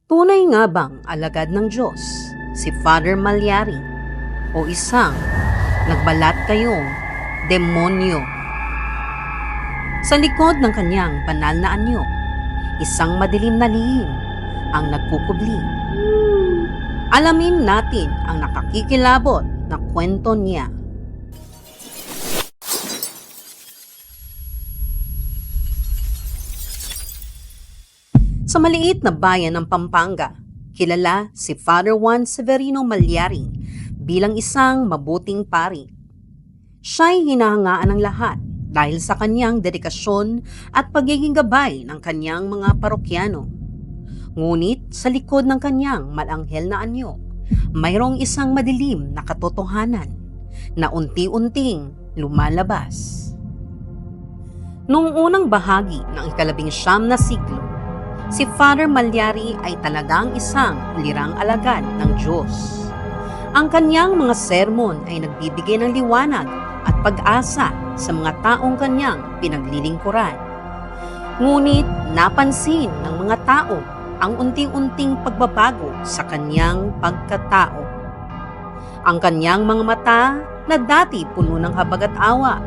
Tunay nga bang alagad ng Diyos si Father Malyari o isang nagbalat kayong demonyo? Sa likod ng kanyang banal na anyo, isang madilim na lihim ang nagkukubli. Alamin natin ang nakakikilabot na kwento niya. Sa maliit na bayan ng Pampanga, kilala si Father Juan Severino Malyari bilang isang mabuting pari. Siya'y hinahangaan ng lahat dahil sa kanyang dedikasyon at pagiging gabay ng kanyang mga parokyano. Ngunit sa likod ng kanyang malanghel na anyo, mayroong isang madilim na katotohanan na unti-unting lumalabas. Noong unang bahagi ng ika-19 na siglo, si Father Malyari ay talagang isang lirang alagad ng Diyos. Ang kanyang mga sermon ay nagbibigay ng liwanag at pag-asa sa mga taong kanyang pinaglilingkuran. Ngunit napansin ng mga tao ang unti-unting pagbabago sa kanyang pagkatao. Ang kanyang mga mata na dati puno ng habag at awa,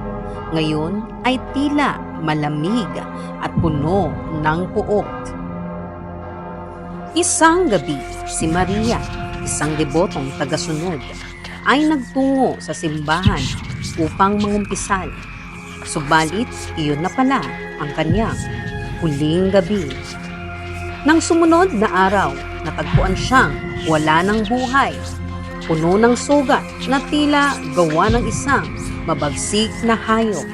ngayon ay tila malamig at puno ng puot. Isang gabi, si Maria, isang debotong tagasunod, ay nagtungo sa simbahan upang mangumpisal. Subalit, iyon na pala ang kanyang huling gabi. Nang sumunod na araw, natagpuan siyang wala ng buhay, puno ng sugat na tila gawa ng isang mabagsik na hayop.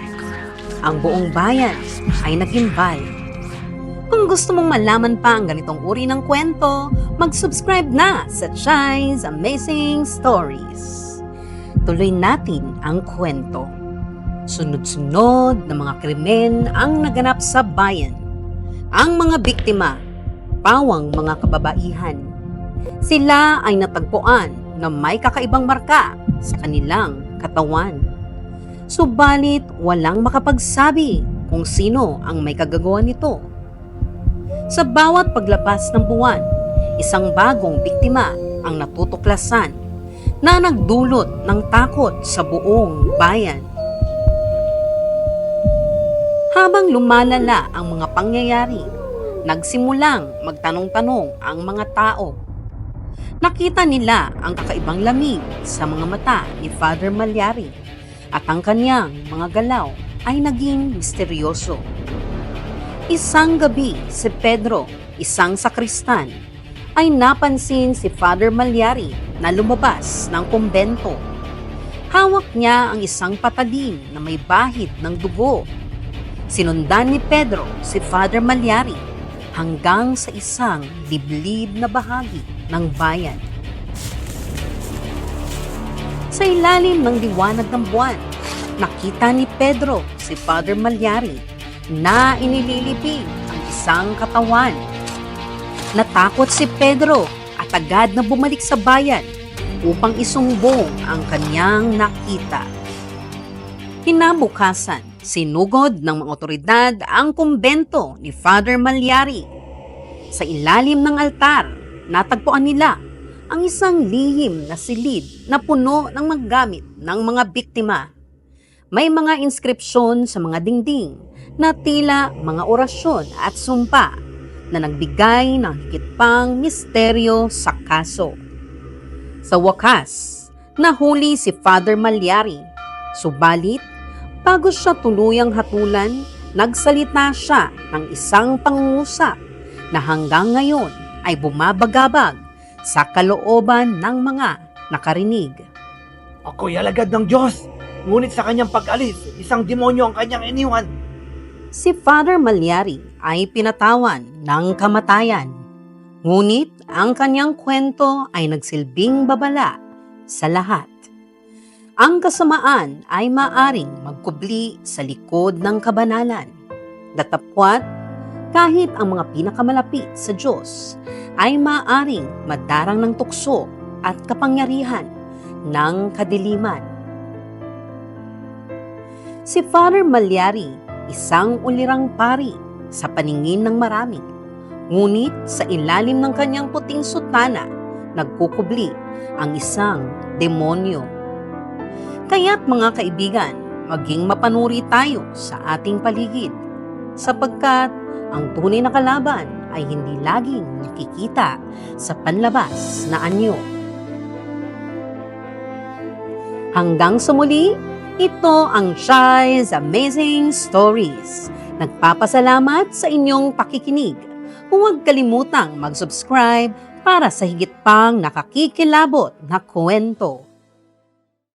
Ang buong bayan ay nagimbal. Kung gusto mong malaman pa ang ganitong uri ng kwento, mag-subscribe na sa Chai's Amazing Stories. Tuloy natin ang kwento. Sunod-sunod na mga krimen ang naganap sa bayan. Ang mga biktima, pawang mga kababaihan. Sila ay natagpuan na may kakaibang marka sa kanilang katawan. Subalit walang makapagsabi kung sino ang may kagagawa nito. Sa bawat paglapas ng buwan, isang bagong biktima ang natutuklasan na nagdulot ng takot sa buong bayan. Habang lumalala ang mga pangyayari, nagsimulang magtanong-tanong ang mga tao. Nakita nila ang kakaibang lamig sa mga mata ni Father Malyari at ang kanyang mga galaw ay naging misteryoso. Isang gabi, si Pedro, isang sakristan, ay napansin si Father Malyari na lumabas ng kumbento. Hawak niya ang isang patalim na may bahid ng dugo. Sinundan ni Pedro si Father Malyari hanggang sa isang liblib na bahagi ng bayan. Sa ilalim ng liwanag ng buwan, nakita ni Pedro si Father Malyari na inililibing ang isang katawan. Natakot si Pedro at agad na bumalik sa bayan upang isumbong ang kanyang nakita. Kinabukasan, sinugod ng mga otoridad ang kumbento ni Father Malyari. Sa ilalim ng altar, natagpuan nila ang isang lihim na silid na puno ng manggamit ng mga biktima. May mga inskripsyon sa mga dingding na tila mga orasyon at sumpa na nagbigay ng higit pang misteryo sa kaso. Sa wakas, nahuli si Father Malyari. Subalit, bago siya tuluyang hatulan, nagsalita siya ng isang pangungusap na hanggang ngayon ay bumabagabag sa kalooban ng mga nakarinig. Ako'y alagad ng Diyos, ngunit sa kanyang pag-alis, isang demonyo ang kanyang iniwan. Si Father Malyari ay pinatawan ng kamatayan. Ngunit ang kanyang kwento ay nagsilbing babala sa lahat. Ang kasamaan ay maaring magkubli sa likod ng kabanalan. Datapwat, kahit ang mga pinakamalapit sa Diyos ay maaring madarang ng tukso at kapangyarihan ng kadiliman. Si Father Malyari, isang ulirang pari sa paningin ng marami, Ngunit sa ilalim ng kanyang puting sutana, nagkukubli ang isang demonyo. Kaya't mga kaibigan, maging mapanuri tayo sa ating paligid, sapagkat ang tunay na kalaban ay hindi laging nakikita sa panlabas na anyo. Hanggang sa muli, ito ang Shy's Amazing Stories. Nagpapasalamat sa inyong pakikinig. Huwag kalimutang mag-subscribe para sa higit pang nakakikilabot na kwento.